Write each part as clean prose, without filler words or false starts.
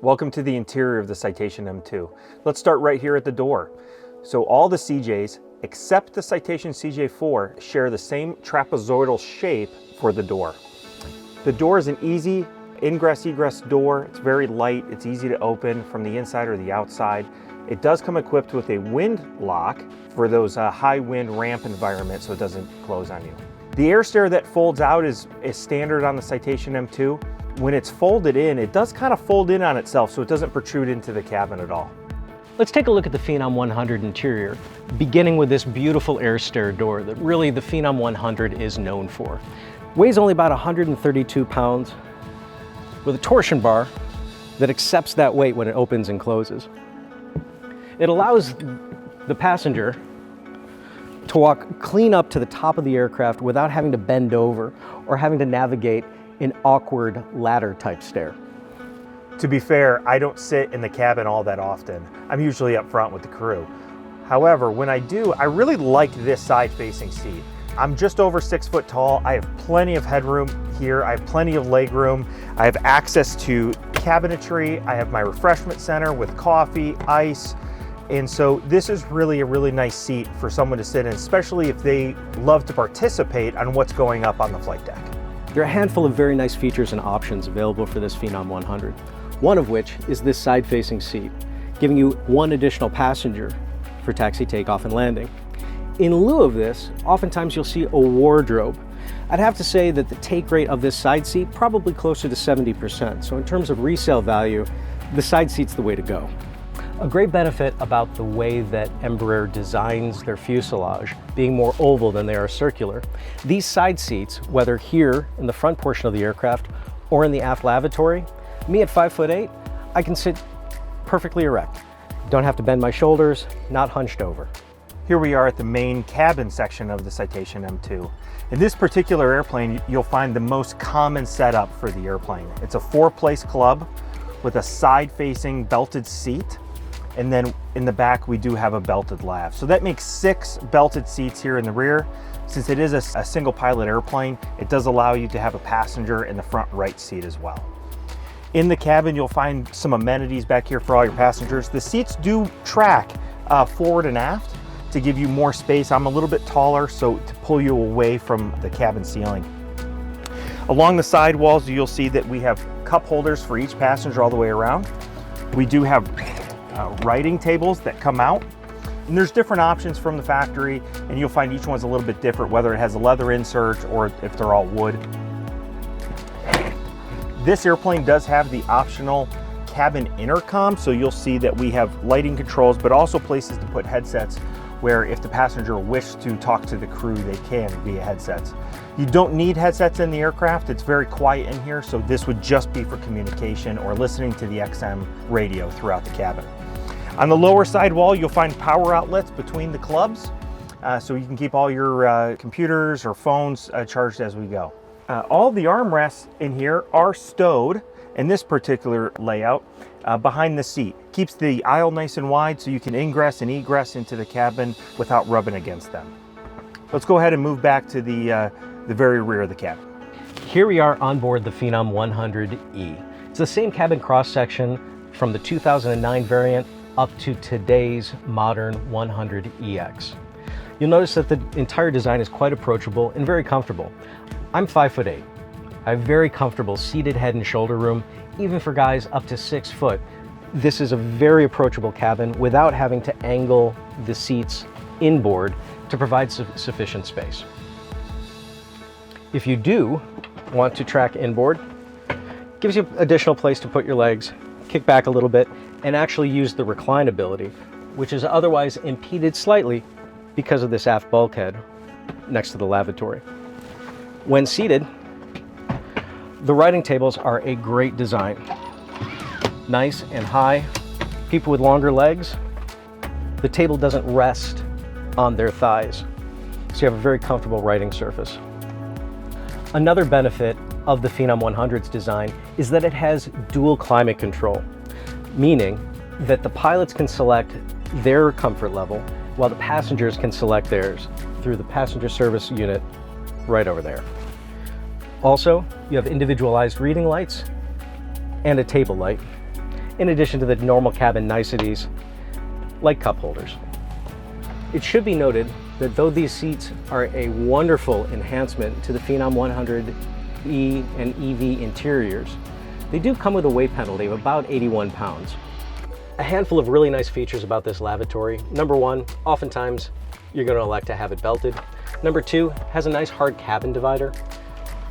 Welcome to the interior of the Citation M2. Let's start right here at the door. So all the CJs, except the Citation CJ4, share the same trapezoidal shape for the door. The door is an easy ingress-egress door. It's very light, it's easy to open from the inside or the outside. It does come equipped with a wind lock for those high wind ramp environments so it doesn't close on you. The air stair that folds out is standard on the Citation M2. When it's folded in, it does kind of fold in on itself so it doesn't protrude into the cabin at all. Let's take a look at the Phenom 100 interior, beginning with this beautiful air stair door that really the Phenom 100 is known for. Weighs only about 132 pounds with a torsion bar that accepts that weight when it opens and closes. It allows the passenger to walk clean up to the top of the aircraft without having to bend over or having to navigate an awkward ladder type stair. To be fair, I don't sit in the cabin all that often. I'm usually up front with the crew. However, when I do, I really like this side-facing seat. I'm just over 6 foot tall. I have plenty of headroom here. I have plenty of leg room. I have access to cabinetry. I have my refreshment center with coffee, ice. And so this is really a really nice seat for someone to sit in, especially if they love to participate on what's going up on the flight deck. There are a handful of very nice features and options available for this Phenom 100, one of which is this side-facing seat, giving you one additional passenger for taxi, takeoff, and landing. In lieu of this, oftentimes you'll see a wardrobe. I'd have to say that the take rate of this side seat probably closer to 70%, so in terms of resale value, the side seat's the way to go. A great benefit about the way that Embraer designs their fuselage, being more oval than they are circular, these side seats, whether here in the front portion of the aircraft or in the aft lavatory, me at 5'8", I can sit perfectly erect. Don't have to bend my shoulders, not hunched over. Here we are at the main cabin section of the Citation M2. In this particular airplane, you'll find the most common setup for the airplane. It's a 4-place club with a side-facing belted seat. And then in the back, we do have a belted lav. So that makes 6 belted seats here in the rear. Since it is a single pilot airplane, it does allow you to have a passenger in the front right seat as well. In the cabin, you'll find some amenities back here for all your passengers. The seats do track forward and aft to give you more space. I'm a little bit taller, so to pull you away from the cabin ceiling. Along the side walls, you'll see that we have cup holders for each passenger all the way around. We do have writing tables that come out, and there's different options from the factory, and you'll find each one's a little bit different, whether it has a leather insert or if they're all wood. This airplane does have the optional cabin intercom, so you'll see that we have lighting controls, but also places to put headsets where if the passenger wishes to talk to the crew, they can via headsets. You don't need headsets in the aircraft. It's very quiet in here, so this would just be for communication or listening to the XM radio throughout the cabin. On the lower side wall, you'll find power outlets between the clubs, so you can keep all your computers or phones charged as we go. All the armrests in here are stowed in this particular layout behind the seat. Keeps the aisle nice and wide so you can ingress and egress into the cabin without rubbing against them. Let's go ahead and move back to the very rear of the cabin. Here we are on board the Phenom 100E. It's the same cabin cross-section from the 2009 variant up to today's modern 100EX. You'll notice that the entire design is quite approachable and very comfortable. I'm 5'8". I have very comfortable seated head and shoulder room, even for guys up to 6 foot. This is a very approachable cabin without having to angle the seats inboard to provide sufficient space. If you do want to track inboard, it gives you additional place to put your legs, kick back a little bit, and actually use the reclinability, which is otherwise impeded slightly because of this aft bulkhead next to the lavatory. When seated, the writing tables are a great design. Nice and high. People with longer legs, the table doesn't rest on their thighs, so you have a very comfortable writing surface. Another benefit of the Phenom 100's design is that it has dual climate control, meaning that the pilots can select their comfort level while the passengers can select theirs through the passenger service unit right over there. Also, you have individualized reading lights and a table light. in addition to the normal cabin niceties like cup holders. It should be noted that though these seats are a wonderful enhancement to the Phenom 100E and EV interiors, they do come with a weight penalty of about 81 pounds. A handful of really nice features about this lavatory. Number one, oftentimes you're going to elect to have it belted. Number two, has a nice hard cabin divider.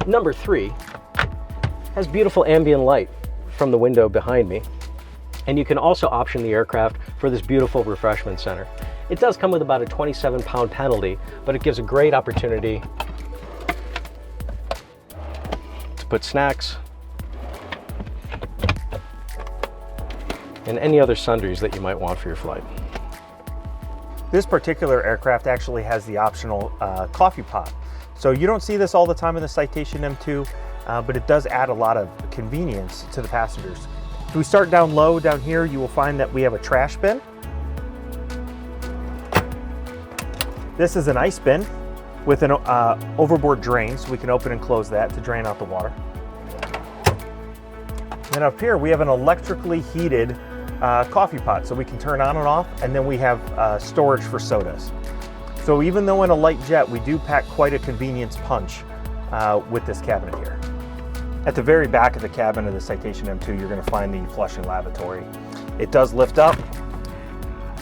Number three, has beautiful ambient light from the window behind me. And you can also option the aircraft for this beautiful refreshment center. It does come with about a 27-pound penalty, but it gives a great opportunity to put snacks and any other sundries that you might want for your flight. This particular aircraft actually has the optional coffee pot. So you don't see this all the time in the Citation M2, but it does add a lot of convenience to the passengers. If we start down low down here, you will find that we have a trash bin. This is an ice bin with an overboard drain, so we can open and close that to drain out the water. Then up here, we have an electrically heated coffee pot, so we can turn on and off, and then we have storage for sodas. So even though in a light jet, we do pack quite a convenience punch with this cabinet here. At the very back of the cabin of the Citation M2, you're going to find the flushing lavatory. It does lift up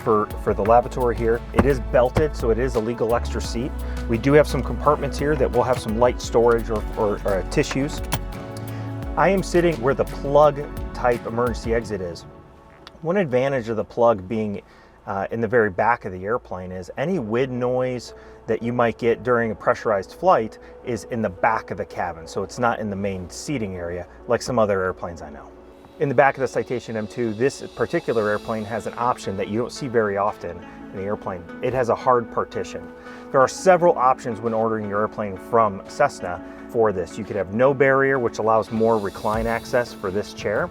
for the lavatory here. It is belted, so it is a legal extra seat. We do have some compartments here that will have some light storage or tissues. I am sitting where the plug type emergency exit is. One advantage of the plug being in the very back of the airplane is any wind noise that you might get during a pressurized flight is in the back of the cabin, so it's not in the main seating area like some other airplanes I know. In the back of the Citation M2, this particular airplane has an option that you don't see very often in the airplane. It has a hard partition. There are several options when ordering your airplane from Cessna for this. You could have no barrier, which allows more recline access for this chair,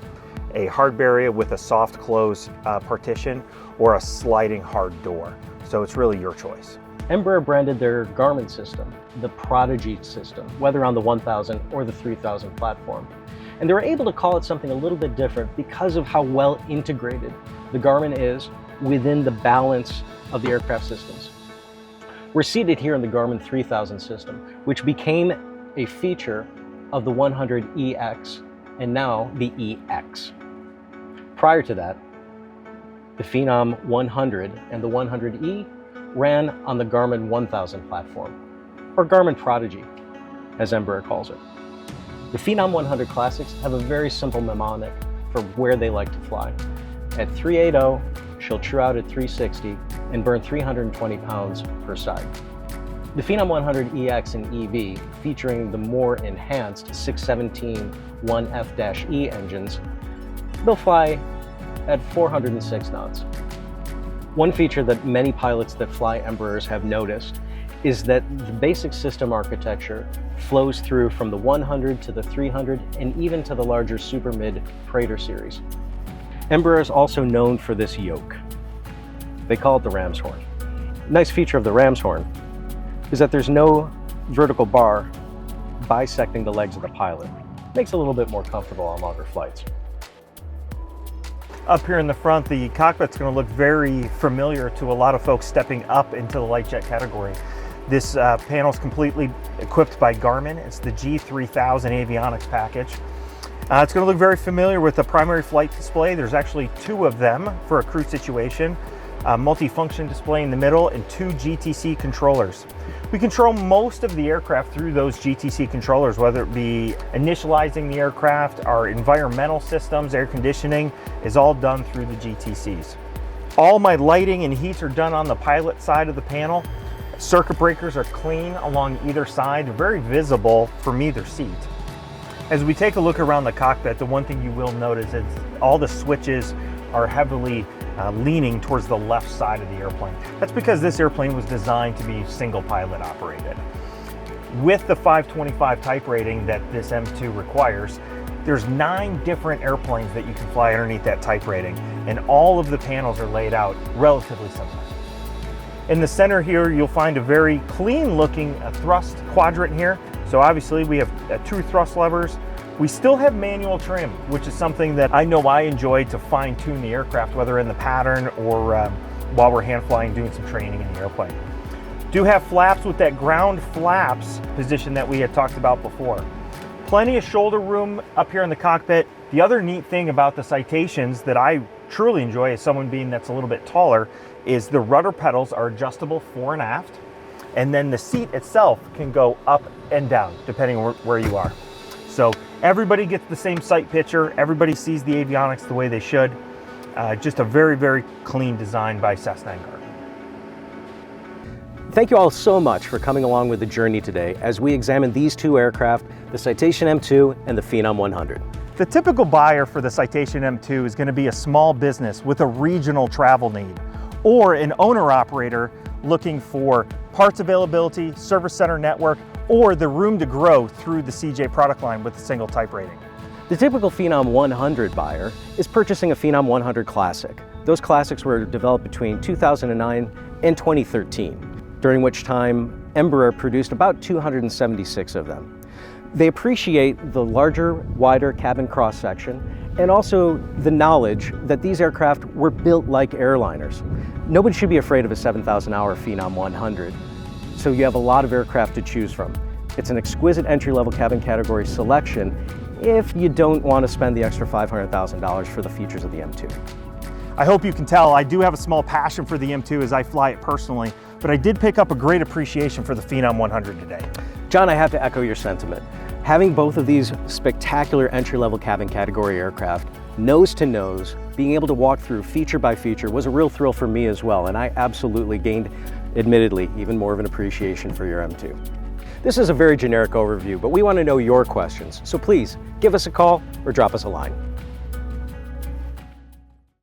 a hard barrier with a soft close partition, or a sliding hard door. So it's really your choice. Embraer branded their Garmin system the Prodigy system, whether on the 1000 or the 3000 platform. And they were able to call it something a little bit different because of how well integrated the Garmin is within the balance of the aircraft systems. We're seated here in the Garmin 3000 system, which became a feature of the 100EX and now the EX. Prior to that, the Phenom 100 and the 100E ran on the Garmin 1000 platform, or Garmin Prodigy, as Embraer calls it. The Phenom 100 Classics have a very simple mnemonic for where they like to fly. At 380, she'll true out at 360 and burn 320 pounds per side. The Phenom 100 EX and EV, featuring the more enhanced 617 1F-E engines, they'll fly at 406 knots. One feature that many pilots that fly Embraers have noticed is that the basic system architecture flows through from the 100 to the 300 and even to the larger Super Mid Praetor series. Embraer is also known for this yoke. They call it the ram's horn. Nice feature of the ram's horn is that there's no vertical bar bisecting the legs of the pilot. Makes it a little bit more comfortable on longer flights. Up here in the front, the cockpit's going to look very familiar to a lot of folks stepping up into the light jet category. This panel is completely equipped by Garmin. It's the G3000 avionics package. It's going to look very familiar with the primary flight display. There's actually two of them for a crew situation. A multi-function display in the middle and two GTC controllers. We control most of the aircraft through those GTC controllers, whether it be initializing the aircraft, our environmental systems, air conditioning is all done through the GTCs. All my lighting and heats are done on the pilot side of the panel. Circuit breakers are clean along either side, very visible from either seat. As we take a look around the cockpit, the one thing you will notice is all the switches are heavily leaning towards the left side of the airplane. That's because this airplane was designed to be single pilot operated. With the 525 type rating that this M2 requires, there's 9 different airplanes that you can fly underneath that type rating, and all of the panels are laid out relatively similar. In the center here, you'll find a very clean looking thrust quadrant here. So obviously we have 2 thrust levers, We still have manual trim, which is something that I know I enjoy to fine tune the aircraft, whether in the pattern or while we're hand flying, doing some training in the airplane. Do have flaps with that ground flaps position that we had talked about before. Plenty of shoulder room up here in the cockpit. The other neat thing about the Citations that I truly enjoy as someone being that's a little bit taller is the rudder pedals are adjustable fore and aft, and then the seat itself can go up and down depending on where you are. So everybody gets the same sight picture, everybody sees the avionics the way they should. Just a very, very clean design by Cessna. Thank you all so much for coming along with the journey today as we examine these two aircraft, the Citation M2 and the Phenom 100. The typical buyer for the Citation M2 is going to be a small business with a regional travel need, or an owner-operator looking for parts availability, service center network, or the room to grow through the CJ product line with a single type rating. The typical Phenom 100 buyer is purchasing a Phenom 100 Classic. Those Classics were developed between 2009 and 2013. During which time Embraer produced about 276 of them. They appreciate the larger, wider cabin cross-section and also the knowledge that these aircraft were built like airliners. Nobody should be afraid of a 7,000-hour Phenom 100, so you have a lot of aircraft to choose from. It's an exquisite entry-level cabin category selection if you don't want to spend the extra $500,000 for the features of the M2. I hope you can tell I do have a small passion for the M2 as I fly it personally, but I did pick up a great appreciation for the Phenom 100 today. John, I have to echo your sentiment. Having both of these spectacular entry-level cabin category aircraft, nose to nose, being able to walk through feature by feature was a real thrill for me as well, and I absolutely gained, admittedly, even more of an appreciation for your M2. This is a very generic overview, but we want to know your questions, so please give us a call or drop us a line.